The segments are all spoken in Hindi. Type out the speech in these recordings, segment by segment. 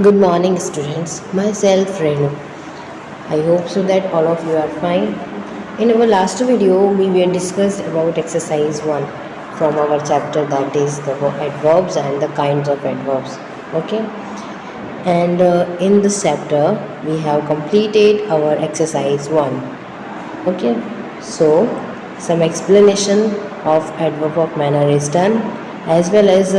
Good morning, students. Myself, Renu. I hope so that all of you are fine. In our last video, we were discussed about exercise 1 from our chapter, that is the adverbs and the kinds of adverbs. Okay, and in this chapter, we have completed our exercise 1. Okay, so some explanation of adverb of manner is done, as well as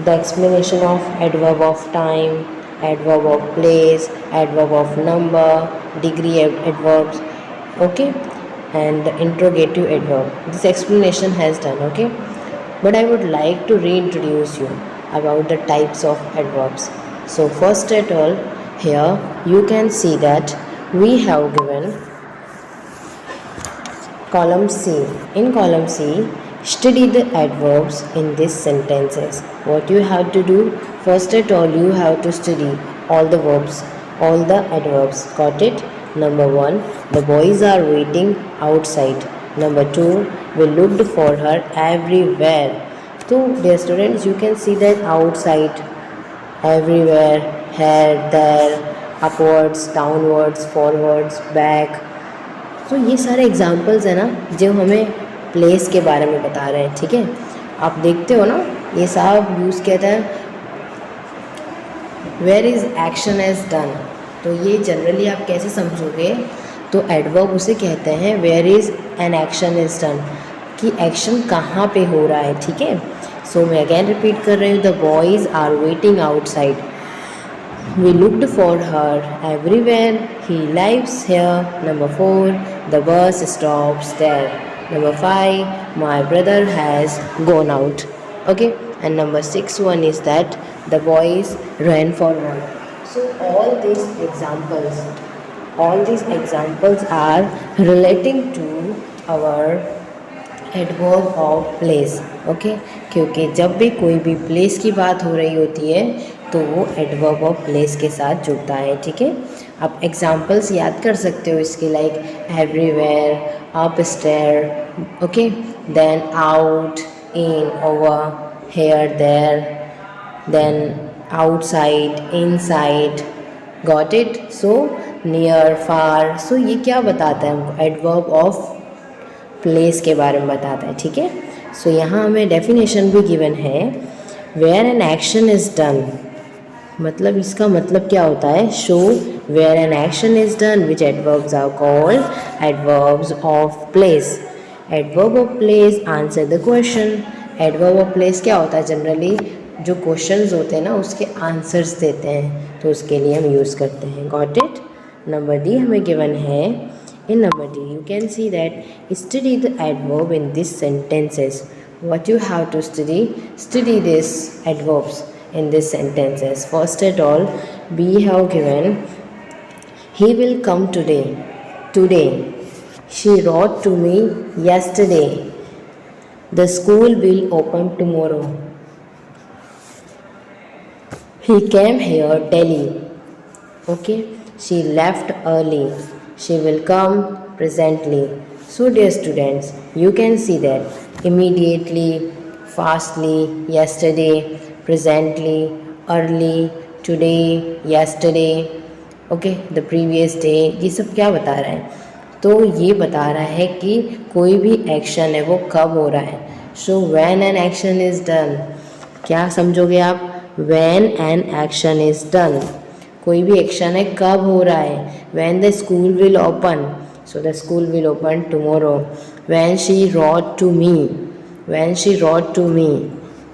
the explanation of adverb of time, adverb of place, adverb of number, degree adverbs, okay, and the interrogative adverb. This explanation has done, okay, but I would like to reintroduce you about the types of adverbs. So first at all, here you can see that we have given column C. In column C, study the adverbs in these sentences. What you have to do? First at all, you have to study all the verbs, all the adverbs. Got it? Number 1, the boys are waiting outside. Number 2, we looked for her everywhere. So, dear students, you can see that outside, everywhere, here, there, upwards, downwards, forwards, back. तो ये सारे एग्जाम्पल्स हैं ना जो हमें प्लेस के बारे में बता रहे हैं, ठीक है। आप देखते हो ना ये सब यूज़ कहता है where is action as done. तो ये जनरली आप कैसे समझोगे, तो एडवर्ब उसे कहते हैं where is an action is done, कि एक्शन कहाँ पे हो रहा है, ठीक है। सो मैं अगेन रिपीट कर रही हूँ, the boys are waiting outside, we looked for her everywhere, he lives here. Number 4, the bus stops there. Number 5, my brother has gone out. Okay, and number 6 one is that the boys ran forward. So all these examples are relating to our adverb of place. Okay, क्योंकि जब भी कोई भी प्लेस की बात हो रही होती है तो वो एडवर्ब ऑफ प्लेस के साथ जुड़ता है, ठीक है। आप एग्जांपल्स याद कर सकते हो इसके, like everywhere, up stair, okay, then out, in, over, here, there, then outside, inside. Got it? So near, far. So ये क्या बताता है हमको? एडवर्ब ऑफ प्लेस के बारे में बताता है, ठीक है। सो यहाँ हमें डेफिनेशन भी गिवन है, where an action is done, मतलब इसका मतलब क्या होता है? Show where an action is done which adverbs are called adverbs of place. Adverb of place answer the question. Adverb of place क्या होता है? जनरली जो क्वेश्चंस होते हैं ना उसके आंसर्स देते हैं, तो उसके लिए हम यूज़ करते हैं। Got it? नंबर डी हमें गिवन है। In number D, you can see that study the adverb in these sentences. What you have to study? Study these adverbs in these sentences. First at all, we have given, he will come today. Today. She wrote to me yesterday. The school will open tomorrow. He came here daily. Okay. She left early. She will come presently. So dear students, you can see that immediately, fastly, yesterday, presently, early, today, yesterday, okay, the previous day, ये सब क्या बता रहा है? तो ये बता रहा है कि कोई भी एक्शन है वो कब हो रहा है। So when an action is done, क्या समझोगे आप? When an action is done, कोई भी एक्शन है कब हो रहा है? When the school will open, so the school will open tomorrow. When she wrote to me, when she wrote to me,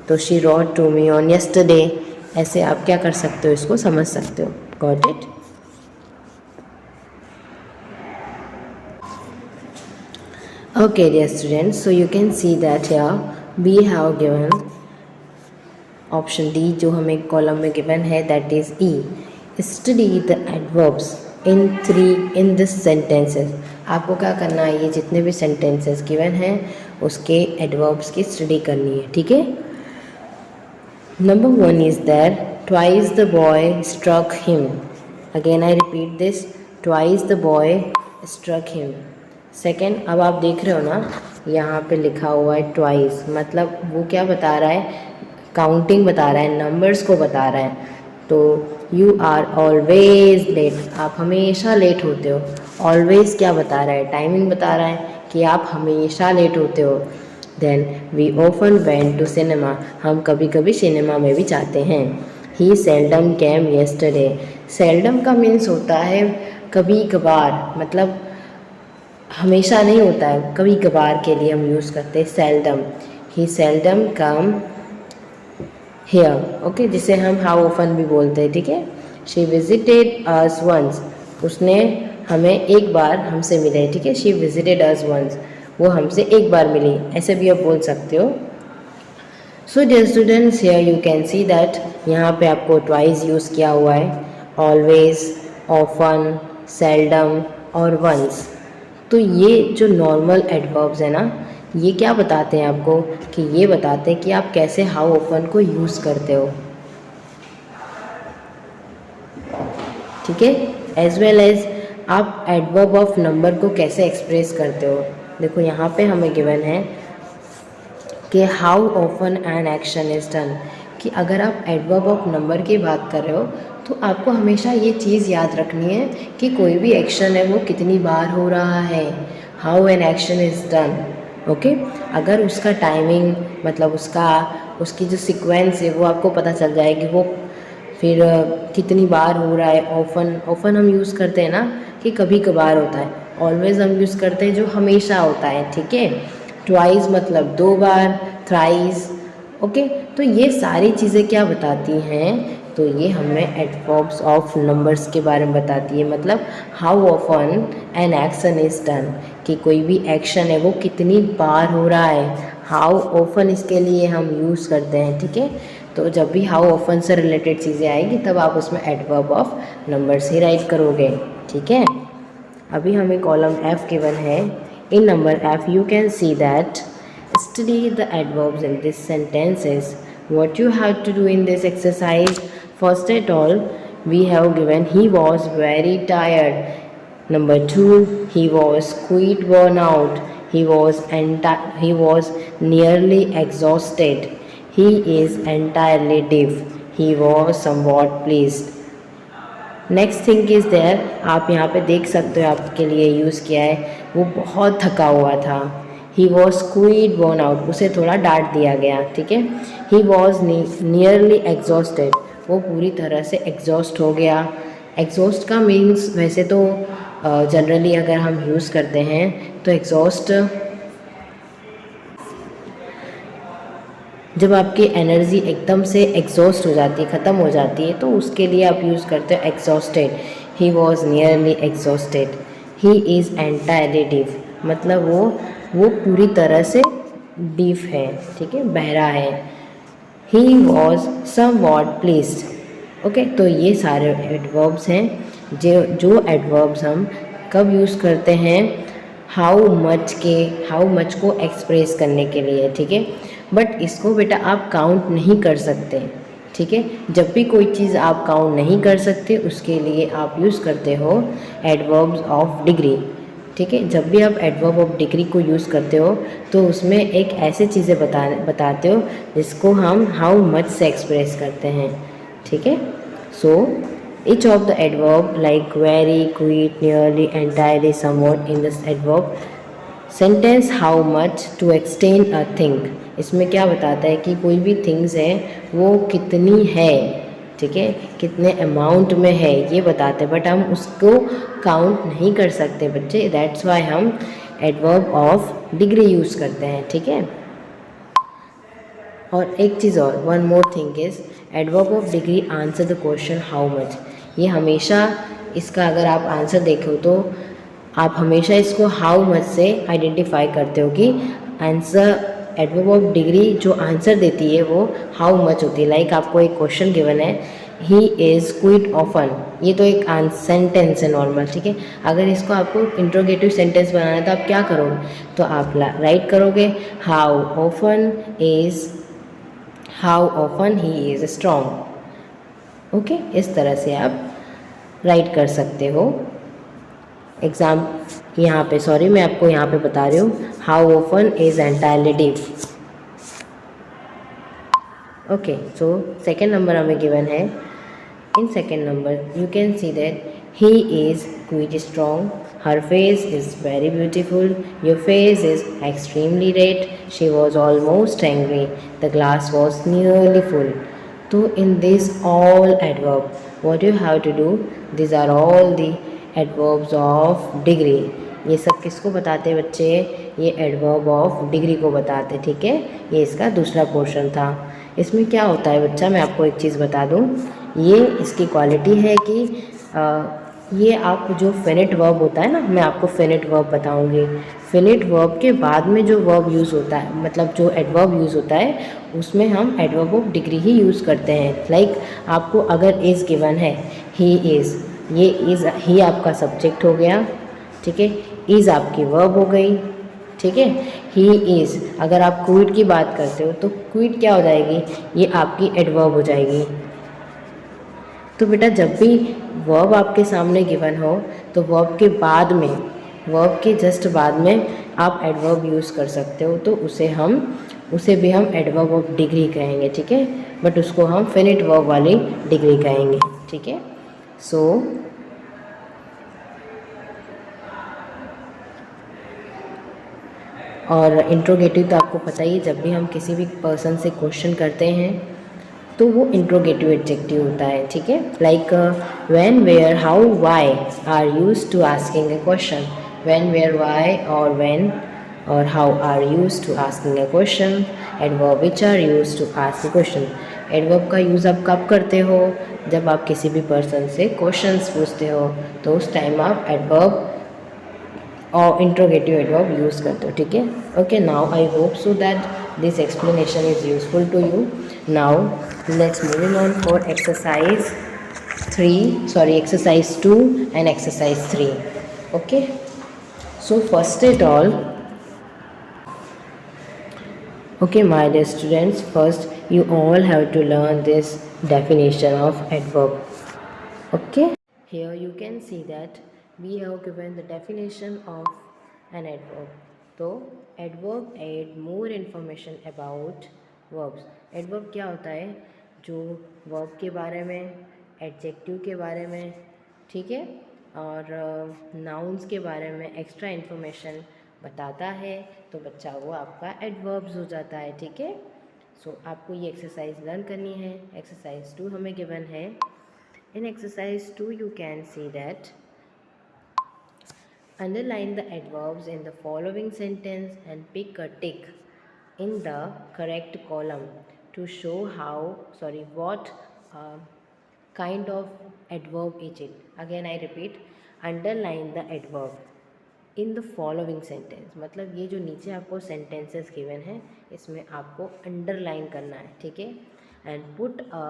तो she wrote to me on yesterday. ऐसे आप क्या कर सकते हो, इसको समझ सकते हो। Got it? Okay dear students, so you can see that here we have given option D जो हमें कॉलम में गिवन है, that is E. Study the adverbs in this sentences. आपको क्या करना है? ये जितने भी sentences गिवन हैं उसके adverbs की स्टडी करनी है, ठीक है। Number 1 is there, twice the boy struck him. Again I repeat this, twice the boy struck him. Second, अब आप देख रहे हो ना यहाँ पे लिखा हुआ है twice, मतलब वो क्या बता रहा है? काउंटिंग बता रहा है, नंबर्स को बता रहा है। तो यू आर ऑलवेज लेट, आप हमेशा लेट होते हो। ऑलवेज क्या बता रहा है, टाइमिंग बता रहा है कि आप हमेशा लेट होते हो। Then we often went to cinema, हम कभी कभी सिनेमा में भी जाते हैं। He seldom came yesterday, seldom का मीन्स होता है कभी कभार, मतलब हमेशा नहीं होता है, कभी कभार के लिए हम यूज़ करते हैं seldom. He seldom come here, okay, जिसे हम हाउ ऑफन भी बोलते हैं, ठीक है। शी विजिटेड अस वंस, उसने हमें एक बार हमसे मिले, ठीक है। शी विजिटेड अस वंस, वो हमसे एक बार मिली, ऐसे भी आप बोल सकते हो। So dear students, here you can see that यहाँ पे आपको ट्वाइस यूज़ किया हुआ है, ऑलवेज, ऑफन, सेल्डम और वंस। तो ये जो नॉर्मल एडवर्ब्स है ना, ये क्या बताते हैं आपको, कि ये बताते हैं कि आप कैसे हाउ ऑफन को यूज़ करते हो, ठीक है। एज वेल एज आप एडवर्ब ऑफ नंबर को कैसे एक्सप्रेस करते हो। देखो यहाँ पे हमें गिवन है कि how often N action is done, कि अगर आप एडवर्ब ऑफ नंबर की बात कर रहे हो तो आपको हमेशा ये चीज़ याद रखनी है कि कोई भी एक्शन है वो कितनी बार हो रहा है, how an action is done, okay. अगर उसका टाइमिंग, मतलब उसकी जो सीक्वेंस है वो आपको पता चल जाएगी, वो फिर कितनी बार हो रहा है। ऑफन, ऑफन हम यूज़ करते हैं ना कि कभी कभार होता है। ऑलवेज हम यूज़ करते हैं जो हमेशा होता है, ठीक है। ट्वाइस मतलब 2 बार, थ्राइस, ओके। तो ये सारी चीज़ें क्या बताती हैं, तो ये हमें एडवर्ब्स ऑफ नंबर्स के बारे में बताती है, मतलब how often N action is done, कि कोई भी एक्शन है वो कितनी बार हो रहा है। हाउ ऑफन इसके लिए हम यूज़ करते हैं, ठीक है। तो जब भी हाउ ऑफन से रिलेटेड चीज़ें आएगी तब आप उसमें एडवर्ब ऑफ नंबर्स ही राइट करोगे, ठीक है। अभी हमें कॉलम एफ गिवन है। In number F you can see that study the adverbs in this sentences. What you have to do in this exercise, first at all we have given he was very tired. Number 2, he was quite worn out. He was nearly exhausted. He is entirely deaf. He was somewhat pleased. Next thing is there, आप यहाँ पे देख सकते हो, आपके लिए यूज़ किया है, वो बहुत थका हुआ था। He was quit burn out, उसे थोड़ा डांट दिया गया, ठीक है। ही वॉज नियरली एग्जॉस्टेड, वो पूरी तरह से एग्जॉस्ट हो गया। एग्जॉस्ट का मीन्स वैसे तो जनरली अगर हम यूज़ करते हैं तो एग्जॉस्ट जब आपकी एनर्जी एकदम से एग्जॉस्ट हो जाती है, ख़त्म हो जाती है, तो उसके लिए आप यूज़ करते हो exhausted. He was nearly exhausted. He is entirely deaf, मतलब वो पूरी तरह से डीफ है, ठीक है, बहरा है। He was somewhat pleased, okay. तो ये सारे एडवर्ब्स हैं जो एडवर्ब्स हम कब यूज़ करते हैं, हाउ मच को एक्सप्रेस करने के लिए, ठीक है। बट इसको बेटा आप काउंट नहीं कर सकते, ठीक है। जब भी कोई चीज़ आप काउंट नहीं कर सकते उसके लिए आप यूज़ करते हो एडवर्ब्स ऑफ डिग्री, ठीक है। जब भी आप एडवर्ब ऑफ डिग्री को यूज़ करते हो तो उसमें एक ऐसे चीज़ें बताते हो जिसको हम हाउ मच से एक्सप्रेस करते हैं, ठीक है। सो each of the adverb like very, quite, nearly, entirely, somewhat in this adverb sentence how much to extend a thing, इसमें क्या बताता है कि कोई भी थिंग्स है वो कितनी है, ठीक है, कितने अमाउंट में है ये बताते हैं, बट हम उसको काउंट नहीं कर सकते बच्चे, दैट्स वाई हम एडवर्ब ऑफ डिग्री यूज़ करते हैं, ठीक है। और एक चीज़ और, one more thing is adverb of degree answer the question how much, ये हमेशा इसका अगर आप आंसर देखो तो आप हमेशा इसको हाउ मच से आइडेंटिफाई करते हो कि आंसर, एडवर्ब ऑफ डिग्री जो आंसर देती है वो हाउ मच होती है। लाइक आपको एक क्वेश्चन गिवन है, ही इज़ क्विट ऑफन, ये तो एक सेंटेंस है नॉर्मल, ठीक है। अगर इसको आपको इंट्रोगेटिव सेंटेंस बनाना है तो आप क्या करोगे, तो आप राइट करोगे how often he is strong, okay. इस तरह से आप राइट कर सकते हो। एग्ज़ाम यहाँ पे, सॉरी मैं आपको यहाँ पे बता रही हूँ, how often is entirely deaf, okay. So second number हमें गिवन है In second number, you can see that he is quite strong. Her face is very beautiful. Your face is extremely red. She was almost angry. The glass was nearly full. So in this all adverb, what you have to do? These are all the adverbs of degree. ये सब किसको बताते हैं बच्चे? ये एडवर्ब ऑफ डिग्री को बताते हैं, ठीक है। ये इसका दूसरा पोर्शन था। इसमें क्या होता है बच्चा, मैं आपको एक चीज़ बता दूं। ये इसकी क्वालिटी है कि ये आप जो फिनिट वर्ब होता है ना, मैं आपको फिनिट वर्ब बताऊंगी। फिनिट वर्ब के बाद में जो वर्ब यूज़ होता है, मतलब जो एडवर्ब यूज़ होता है, उसमें हम adverb of degree he use करते हैं। लाइक आपको अगर इज़ गिवन है, ही इज़, ये इज़ ही आपका सब्जेक्ट हो गया, ठीक है। इज़ आपकी वर्ब हो गई, ठीक है। ही इज़, अगर आप क्विट की बात करते हो तो क्विट क्या हो जाएगी? ये आपकी एडवर्ब हो जाएगी। तो बेटा जब भी वर्ब आपके सामने गिवन हो तो वर्ब के बाद में, वर्ब के जस्ट बाद में आप एडवर्ब यूज़ कर सकते हो, तो उसे भी हम एडवर्ब ऑफ डिग्री कहेंगे, ठीक है। बट उसको हम फिनिट वर्ब वाली डिग्री कहेंगे, ठीक है। सो और इंट्रोगेटिव तो आपको पता ही है, जब भी हम किसी भी पर्सन से क्वेश्चन करते हैं तो वो इंट्रोगेटिव एडजेक्टिव होता है, ठीक है। Like when, where, how, why are used to asking a question. When, where, why और व्हेन और how are used to asking a question. Adverb which are used to ask a question. Adverb का यूज़ आप कब करते हो? जब आप किसी भी पर्सन से क्वेश्चंस पूछते हो तो उस टाइम आप एडवर्ब और इंट्रोगेटिव एडवर्ब यूज़ करते हो, ठीक है। Okay, now I hope so that this explanation is useful to you. Now let's moving on for exercise 2 and exercise 3. Okay, so first at all, okay my dear students, first you all have to learn this definition of adverb. Okay, here you can see that we have given the definition of an adverb. तो adverb add more information about verbs. Adverb क्या होता है? जो वर्ब के बारे में, एडजेक्टिव के बारे में, ठीक है, और नाउन्स के बारे में एक्स्ट्रा इन्फॉर्मेशन बताता है, तो बच्चा वो आपका एडवर्ब्स हो जाता है, ठीक है। सो आपको ये एक्सरसाइज लर्न करनी है। एक्सरसाइज 2 हमें गिवन है। इन exercise 2 you can see that underline the adverbs in the following sentence and pick a tick in the correct column to show what kind of adverb is it. Again I repeat, underline the adverb in the following sentence, मतलब ये जो नीचे आपको sentences given है इसमें आपको underline करना है, ठीक है। and put a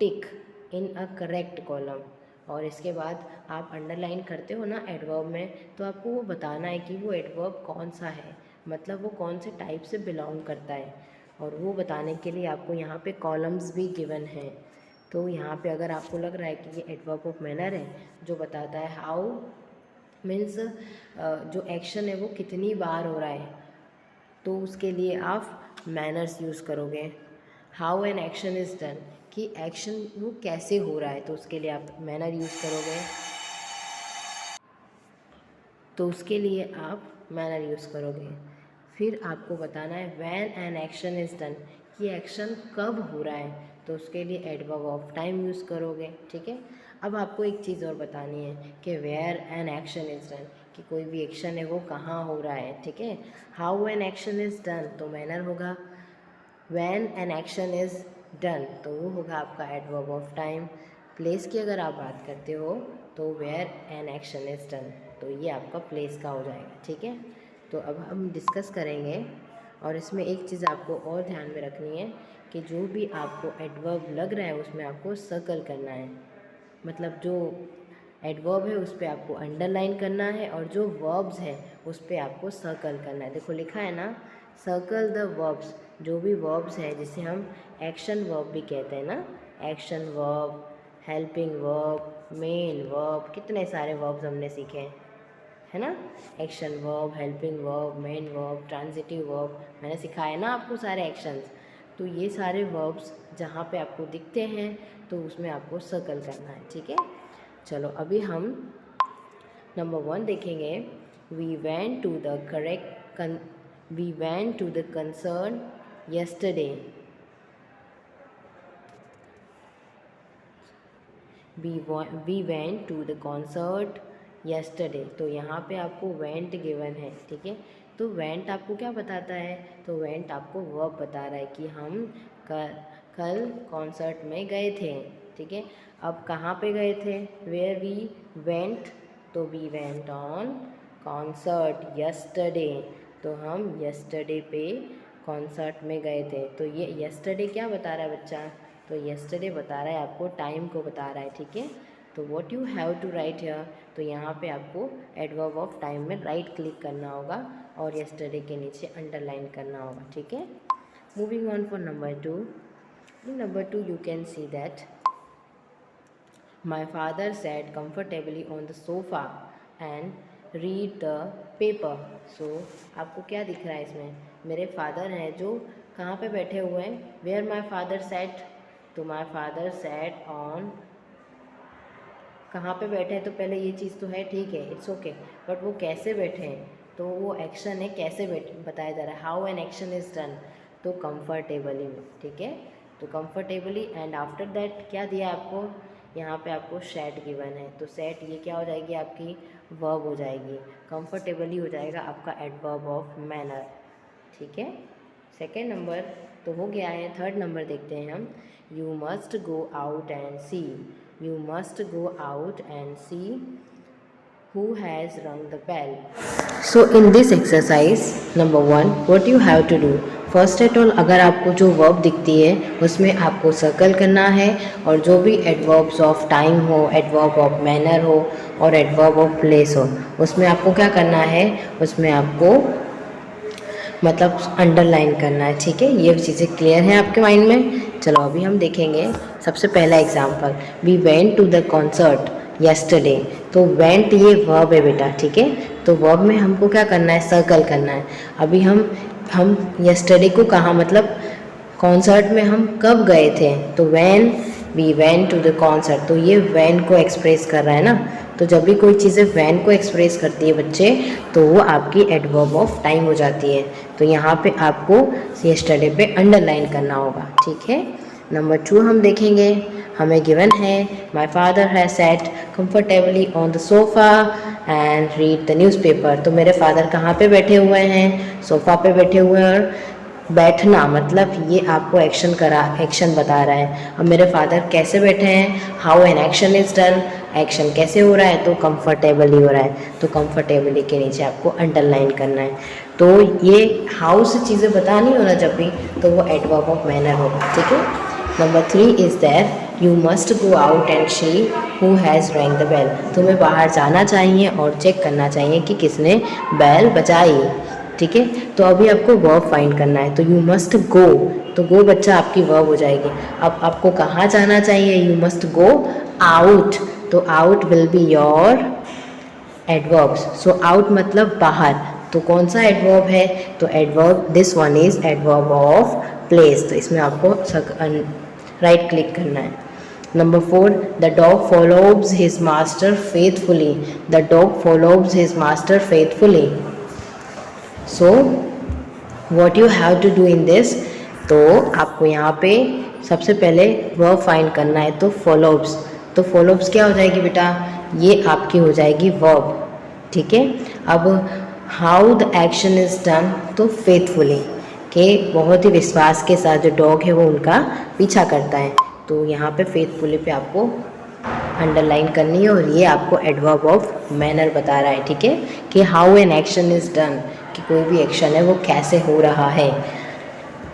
tick in a correct column, और इसके बाद आप अंडरलाइन करते हो ना एडवर्ब में, तो आपको वो बताना है कि वो एडवर्ब कौन सा है, मतलब वो कौन से टाइप से बिलोंग करता है। और वो बताने के लिए आपको यहाँ पे कॉलम्स भी गिवन हैं। तो यहाँ पे अगर आपको लग रहा है कि ये एडवर्ब ऑफ मैनर है, जो बताता है हाउ मीन्स जो एक्शन है वो कितनी बार हो रहा है, तो उसके लिए आप मैनर्स यूज़ करोगे। How an action is done, कि एक्शन वो कैसे हो रहा है, तो उसके लिए आप मैनर यूज़ करोगे, तो उसके लिए आप मैनर यूज़ करोगे। फिर आपको बताना है when an action is done, कि एक्शन कब हो रहा है, तो उसके लिए एडवर्ब ऑफ टाइम यूज़ करोगे, ठीक है। अब आपको एक चीज़ और बतानी है कि where an action is done, कि कोई भी एक्शन है वो कहाँ हो रहा है, ठीक है। How an action is done तो मैनर होगा, when an action is done तो वो होगा आपका एडवर्ब ऑफ टाइम। प्लेस की अगर आप बात करते हो तो where an action is done, तो ये आपका प्लेस का हो जाएगा, ठीक है। तो अब हम डिस्कस करेंगे, और इसमें एक चीज़ आपको और ध्यान में रखनी है कि जो भी आपको एडवर्ब लग रहा है उसमें आपको सर्कल करना है, मतलब जो एडवर्ब है उस पर आपको अंडरलाइन करना है, और जो वर्ब्स है उस पर आपको सर्कल करना है। देखो लिखा है ना, सर्कल द वर्ब्स, जो भी वर्ब्स है जिसे हम एक्शन वर्ब भी कहते हैं ना, action verb, helping verb, main verb, कितने सारे वर्ब्स हमने सीखे हैं, है ना। Action verb, helping verb, main verb, transitive verb, मैंने सिखाया ना आपको सारे एक्शंस। तो ये सारे वर्ब्स जहाँ पे आपको दिखते हैं तो उसमें आपको सर्कल करना है, ठीक है। चलो अभी हम नंबर 1 देखेंगे। We went to the concern yesterday. We went to the concert yesterday. तो यहाँ पे आपको went गिवन है, ठीक है। तो went आपको क्या बताता है? तो went आपको वर्ब बता रहा है कि हम कल कॉन्सर्ट में गए थे, ठीक है। अब कहाँ पे गए थे? Where we went, तो we went on concert yesterday, तो हम yesterday पे कॉन्सर्ट में गए थे। तो ये yesterday क्या बता रहा है बच्चा? तो yesterday बता रहा है आपको टाइम को बता रहा है, ठीक है। तो what you have to write here, तो यहाँ पे आपको एडवर्ब ऑफ टाइम में राइट क्लिक करना होगा और yesterday के नीचे अंडरलाइन करना होगा, ठीक है। Moving on for number 2. In number 2 you can see that my father sat comfortably on the sofa and read the paper. So आपको क्या दिख रहा है इसमें? मेरे फादर हैं जो कहाँ पे बैठे हुए हैं? Where my father sat, तो my father sat on, कहाँ पे बैठे हैं? तो पहले ये चीज़ तो है, ठीक है, इट्स ओके, बट वो कैसे बैठे हैं? तो वो एक्शन है, कैसे बताया जा रहा है, how an action is done, तो कंफर्टेबली, ठीक है। तो कंफर्टेबली एंड आफ्टर दैट क्या दिया आपको? यहाँ पे आपको सैट गिवन है, तो सैट ये क्या हो जाएगी? आपकी वर्ब हो जाएगी। कंफर्टेबली हो जाएगा आपका एडवर्ब ऑफ मैनर, ठीक है। सेकेंड नंबर तो हो गया है। थर्ड नंबर देखते हैं हम। You must go out and see, you must go out and see who has rung the bell. So in this exercise number 1 what you have to do, first at all अगर आपको जो वर्ब दिखती है उसमें आपको सर्कल करना है और जो भी एडवर्ब्स ऑफ टाइम हो, एडवर्ब ऑफ मैनर हो और एडवर्ब ऑफ प्लेस हो उसमें आपको क्या करना है? उसमें आपको मतलब अंडरलाइन करना है, ठीक है। ये चीज़ें क्लियर हैं आपके माइंड में? चलो अभी हम देखेंगे सबसे पहला example. We went to the concert yesterday, तो वेंट ये वर्ब है बेटा, ठीक है। तो वर्ब में हमको क्या करना है? सर्कल करना है। अभी हम yesterday को कहाँ, मतलब कॉन्सर्ट में हम कब गए थे? तो when we went to the concert, तो ये व्हेन को एक्सप्रेस कर रहा है ना। तो जब भी कोई चीज़ें व्हेन को एक्सप्रेस करती है बच्चे तो वो आपकी एडवर्ब ऑफ टाइम हो जाती है। तो यहाँ पे आपको yesterday पे अंडरलाइन करना होगा, ठीक है। नंबर 2 हम देखेंगे। हमें गिवन है my father has sat comfortably on the sofa and read the newspaper. तो मेरे फादर कहाँ पे बैठे हुए हैं? सोफ़ा पे बैठे हुए हैं। और बैठना मतलब ये आपको एक्शन बता रहा है। अब मेरे फादर कैसे बैठे हैं? How an action is done, action कैसे हो रहा है? तो कंफर्टेबली हो रहा है। तो कंफर्टेबली के नीचे आपको अंडरलाइन करना है। तो ये हाउ से चीज़ें बतानी हो ना जब भी, तो वो एडवर्ब ऑफ मैनर होगा, ठीक है। Number 3 is that you must go out and see who has rang the bell. तुम्हें बाहर जाना चाहिए और चेक करना चाहिए कि किसने बेल बजाई, ठीक है। तो अभी आपको वर्ब फाइंड करना है। तो यू मस्ट गो, तो गो बच्चा आपकी वर्ब हो जाएगी। अब आपको कहाँ जाना चाहिए? यू मस्ट गो आउट, तो out will be your adverbs. So out मतलब बाहर, तो कौन सा एडवर्ब है? तो adverb, this one is adverb of place. तो इसमें आपको राइट क्लिक करना है। Number 4 the dog follows his master faithfully, the dog follows his master faithfully. So what you have to do in this, तो आपको यहाँ पे सबसे पहले वर्ब फाइंड करना है। तो फॉलोब्स, तो फॉलोब्स क्या हो जाएगी बेटा? ये आपकी हो जाएगी वर्ब, ठीक है। अब how the action is done, तो फेथफुली, के बहुत ही विश्वास के साथ जो डॉग है वो उनका पीछा करता है। तो यहाँ पे फेथफुली पे आपको अंडरलाइन करनी है और ये आपको एडवर्ब ऑफ मैनर बता रहा है, ठीक है, कि how an action is done, कि कोई भी एक्शन है वो कैसे हो रहा है।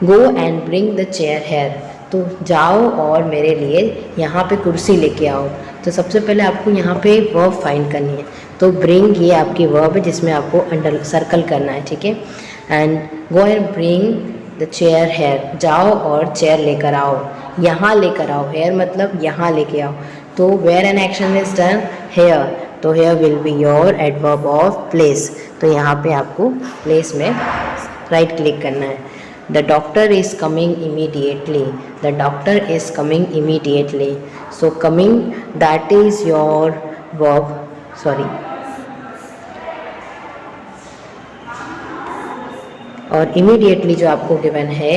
Go and bring the chair here, तो जाओ और मेरे लिए यहाँ पे कुर्सी लेके आओ। तो सबसे पहले आपको यहाँ पे वर्ब फाइंड करनी है। तो ब्रिंग ये आपकी वर्ब है जिसमें आपको अंडर सर्कल करना है, ठीक है। And go and bring the chair here, जाओ और चेयर लेकर आओ, यहाँ लेकर आओ। हेयर मतलब यहाँ लेके आओ। तो where an action is done, here, तो here will be your adverb of place. तो यहाँ पे आपको प्लेस में राइट क्लिक करना है। The doctor is coming immediately, the doctor is coming immediately. So coming that is your verb, sorry, और इमीडिएटली जो आपको गिवन है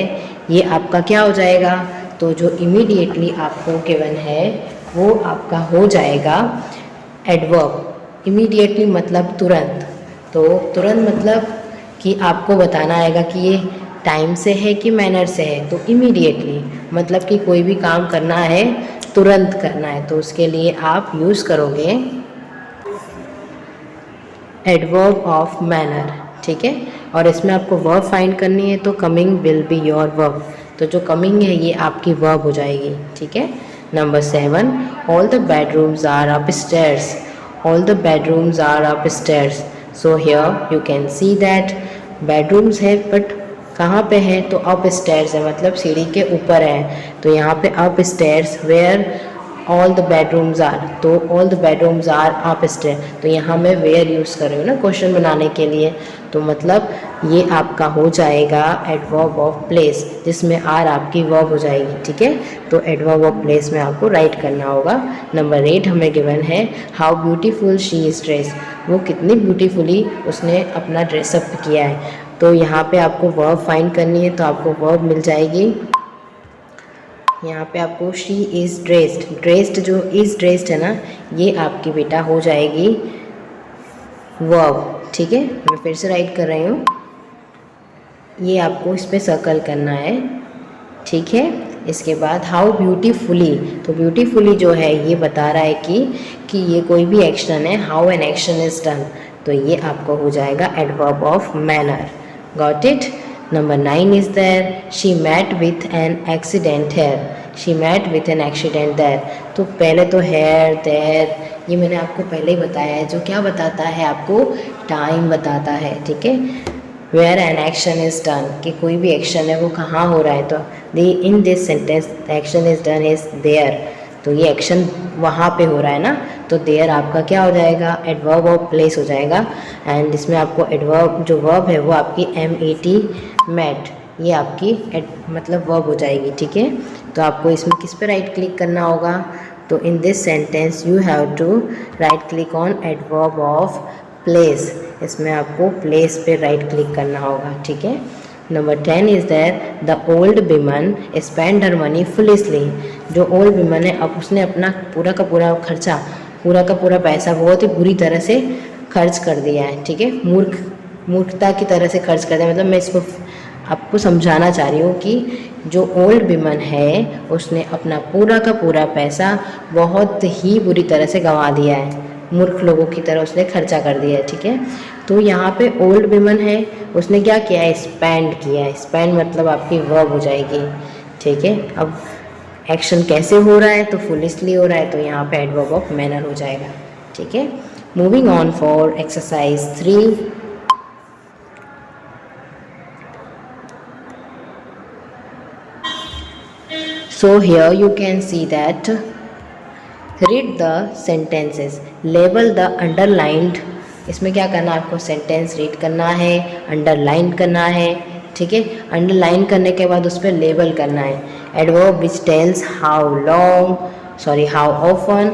ये आपका क्या हो जाएगा, तो जो इमीडिएटली आपको गिवन है वो आपका हो जाएगा एडवर्ब। इमीडिएटली मतलब तुरंत, तो तुरंत मतलब कि आपको बताना आएगा कि ये टाइम से है कि मैनर से है, तो इमीडिएटली मतलब कि कोई भी काम करना है तुरंत करना है, तो उसके लिए आप यूज़ करोगे एडवर्ब ऑफ मैनर, ठीक है। और इसमें आपको वर्ब फाइंड करनी है, तो coming will be your verb, तो जो कमिंग है ये आपकी वर्ब हो जाएगी, ठीक है। Number 7, all the bedrooms are upstairs, all the bedrooms are upstairs. So here you can see that bedrooms है बट कहाँ पे है, तो अप स्टेयर्स है, मतलब सीढ़ी के ऊपर है, तो यहाँ पे upstairs where all the bedrooms are, तो all the bedrooms are up stair, तो यहाँ मैं वेयर यूज़ कर रही हूँ ना क्वेश्चन बनाने के लिए, तो मतलब ये आपका हो जाएगा एडवर्ब ऑफ प्लेस, जिसमें आर आपकी वर्ब हो जाएगी, ठीक है। तो एडवर्ब ऑफ प्लेस में आपको राइट करना होगा। नंबर 8 हमें गिवन है how beautiful she is dress, वो कितनी ब्यूटीफुली उसने अपना ड्रेसअप किया है, तो यहाँ पे आपको वर्ब फाइंड करनी है, तो आपको वर्ब मिल जाएगी। यहाँ पे आपको शी इज़ ड्रेस्ड, ड्रेस्ड जो इज़ ड्रेस्ड है ना, ये आपकी बेटा हो जाएगी वर्ब, ठीक है। मैं फिर से राइट कर रही हूँ, ये आपको इस पर सर्कल करना है, ठीक है। इसके बाद हाउ ब्यूटीफुली, तो ब्यूटीफुली जो है ये बता रहा है कि ये कोई भी एक्शन है, how an action is done, तो ये आपको हो जाएगा adverb of manner. Got it. Number 9 is there, she met with an accident here, she met with an accident there, तो पहले तो हेयर देयर ये मैंने आपको पहले ही बताया है, जो क्या बताता है आपको टाइम बताता है, ठीक है। Where an action is done, कि कोई भी एक्शन है वो कहाँ हो रहा है, तो the in this sentence the action is done is there, तो ये एक्शन वहाँ पे हो रहा है ना, तो देयर आपका क्या हो जाएगा एडवर्ब ऑफ प्लेस हो जाएगा। एंड इसमें आपको एडवर्ब जो वर्ब है वो आपकी MET मैट, ये आपकी मतलब वर्ब हो जाएगी, ठीक है। तो आपको इसमें किस पे राइट क्लिक करना होगा, तो in this sentence you have to right click on adverb of place, इसमें आपको प्लेस पे राइट क्लिक करना होगा, ठीक है। Number 10 is there the old women spend her money foolishly, जो ओल्ड विमन है अब उसने अपना पूरा का पूरा खर्चा, पूरा का पूरा पैसा बहुत ही बुरी तरह से खर्च कर दिया है, ठीक है। मूर्खता की तरह से खर्च कर दिया, मतलब मैं इसको आपको समझाना चाह रही हूँ कि जो ओल्ड विमन है उसने अपना पूरा का पूरा पैसा बहुत ही बुरी तरह से गंवा दिया है, मूर्ख लोगों की तरह उसने खर्चा कर दिया है, ठीक है। तो यहाँ पे ओल्ड विमन है, उसने क्या किया है स्पेंड किया है, स्पेंड मतलब आपकी वर्ब हो जाएगी, ठीक है। अब एक्शन कैसे हो रहा है, तो फुलिशली हो रहा है, तो यहाँ पे एडवर्ब ऑफ मैनर हो जाएगा, ठीक है। Moving on for exercise 3, so here you can see that read the sentences, label the underlined, इसमें क्या करना है आपको सेंटेंस रीड करना है, अंडरलाइन करना है, ठीक है। अंडरलाइन करने के बाद उस पर लेबल करना है, adverb which tells how often,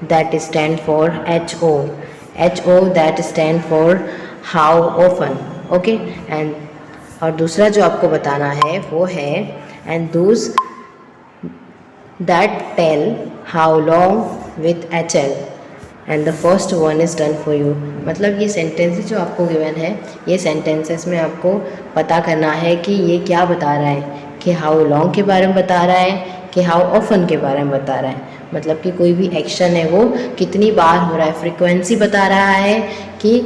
that stand for HO that stand for how often, okay. And और दूसरा जो आपको बताना है वो है and those that tell how long with HL and the first one is done for you, मतलब ये सेंटेंसेस जो आपको गिवन है, ये सेंटेंसेस में आपको पता करना है कि ये क्या बता रहा है, कि हाउ लॉन्ग के बारे में बता रहा है कि हाउ ऑफन के बारे में बता रहा है, मतलब कि कोई भी एक्शन है वो कितनी बार हो रहा है, फ्रीक्वेंसी बता रहा है कि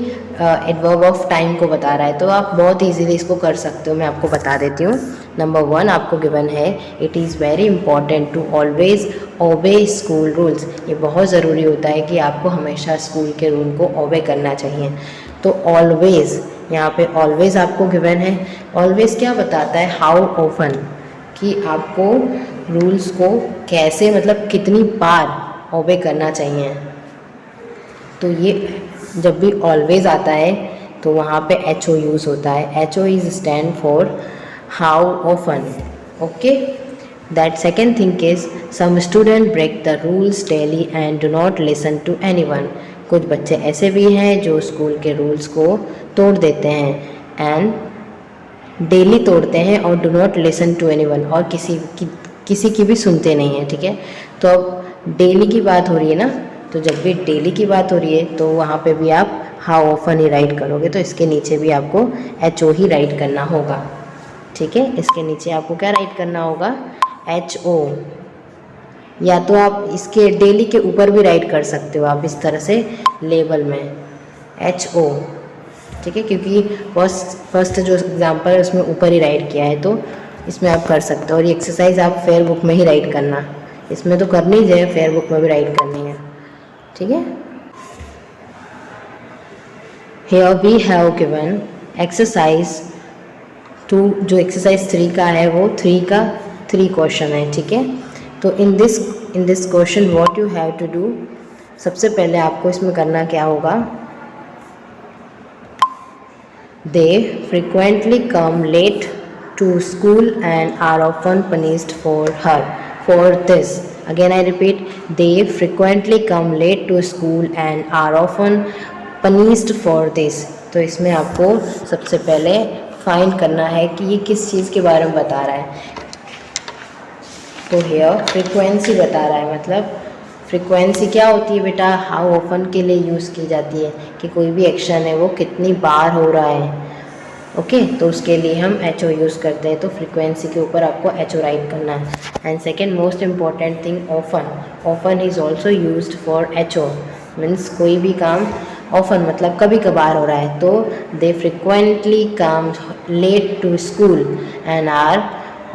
एडवर्ब ऑफ टाइम को बता रहा है। तो आप बहुत इजीली इसको कर सकते हो, मैं आपको बता देती हूँ। नंबर 1 आपको गिवन है it is very important to always obey school rules, ये बहुत ज़रूरी होता है कि आपको हमेशा स्कूल के रूल को ओबे करना चाहिए। तो ऑलवेज, यहाँ पे ऑलवेज आपको गिवन है, ऑलवेज क्या बताता है हाउ ऑफन, कि आपको रूल्स को कैसे मतलब कितनी बार ओबे करना चाहिए। तो ये जब भी ऑलवेज आता है तो वहाँ पे HO यूज़ होता है, HO is stand for how often. Okay, that second thing is some student break the rules daily and do not listen to anyone. कुछ बच्चे ऐसे भी हैं जो स्कूल के रूल्स को तोड़ देते हैं एंड डेली तोड़ते हैं और do not listen to anyone, और किसी की भी सुनते नहीं हैं। ठीक है, तो अब डेली की बात हो रही है ना, तो जब भी डेली की बात हो रही है तो वहाँ पे भी आप हाउ ऑफन ही राइट करोगे, तो इसके नीचे भी आपको HO ही राइट करना होगा। ठीक है, इसके नीचे आपको क्या राइट करना होगा, HO, या तो आप इसके डेली के ऊपर भी राइट कर सकते हो आप इस तरह से लेबल में HO। ठीक है, क्योंकि फर्स्ट जो एग्जांपल है उसमें ऊपर ही राइट किया है, तो इसमें आप कर सकते हो। और ये एक्सरसाइज आप फेयर बुक में ही राइट करना, इसमें तो करनी ही है, फेयर बुक में भी राइट करनी है। ठीक है, here we have given exercise 2, जो एक्सरसाइज 3 का है वो 3 क्वेश्चन है। ठीक है, तो in this question what you have to do, सबसे पहले आपको इसमें करना क्या होगा, they frequently come late to school and are often punished for this. Again I repeat, they frequently come late to school and are often punished for this. तो इसमें आपको सबसे पहले फाइंड करना है कि ये किस चीज़ के बारे में बता रहा है। तो हेयर फ्रीक्वेंसी बता रहा है, मतलब फ्रीक्वेंसी क्या होती है बेटा, हाउ ऑफन के लिए यूज़ की जाती है कि कोई भी एक्शन है वो कितनी बार हो रहा है। ओके, तो उसके लिए हम HO यूज़ करते हैं, तो फ्रीक्वेंसी के ऊपर आपको HO राइट करना है। And second most important thing, often is also used for HO, means कोई भी काम ऑफन मतलब कभी कभार हो रहा है, तो they frequently come late to school and are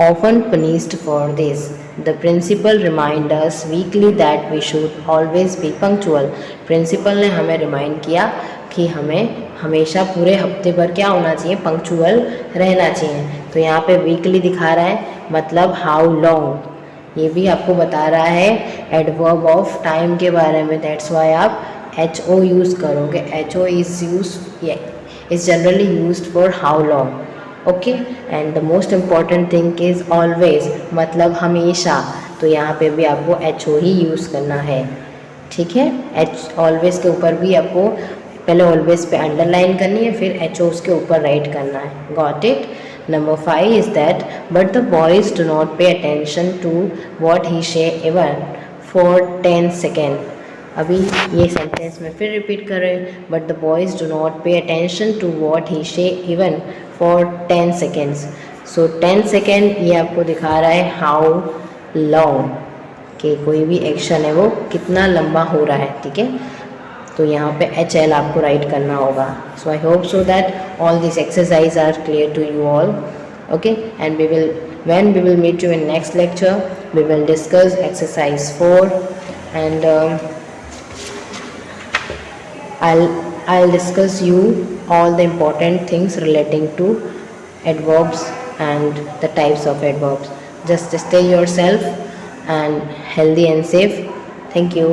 often punished for this. The principal reminds us weekly that we should always be punctual. Principal ने हमें रिमाइंड किया कि हमें हमेशा पूरे हफ्ते भर क्या होना चाहिए, पंक्चुअल रहना चाहिए। तो यहाँ पे वीकली दिखा रहा है, मतलब हाउ लॉन्ग, ये भी आपको बता रहा है एडवर्ब ऑफ टाइम के बारे में। दैट्स वाई आप HO यूज़ करोगे। HO is generally used for how long. Okay, and the most important thing is always, मतलब हमेशा, तो यहाँ पे भी आपको HO ही यूज़ करना है। ठीक है, ऑलवेज के ऊपर भी आपको पहले ऑलवेज पे अंडरलाइन करनी है, फिर HO उसके ऊपर राइट करना है। Got it. Number 5 is that but the boys do not pay attention to what he say even for 10 second. अभी ये सेंटेंस में फिर रिपीट कर रहे हैं, but the boys do not pay attention to what he say even for 10 seconds. So 10 second ये आपको दिखा रहा है हाउ लॉन्ग, कि कोई भी एक्शन है वो कितना लंबा हो रहा है। ठीक है, तो यहाँ पे HL आपको राइट करना होगा। So I hope so that all this exercise are clear to you all. Okay, and when we will meet you in next lecture, we will discuss exercise 4 and I'll discuss you all the important things relating to adverbs and the types of adverbs. Just stay yourself and healthy and safe. Thank you.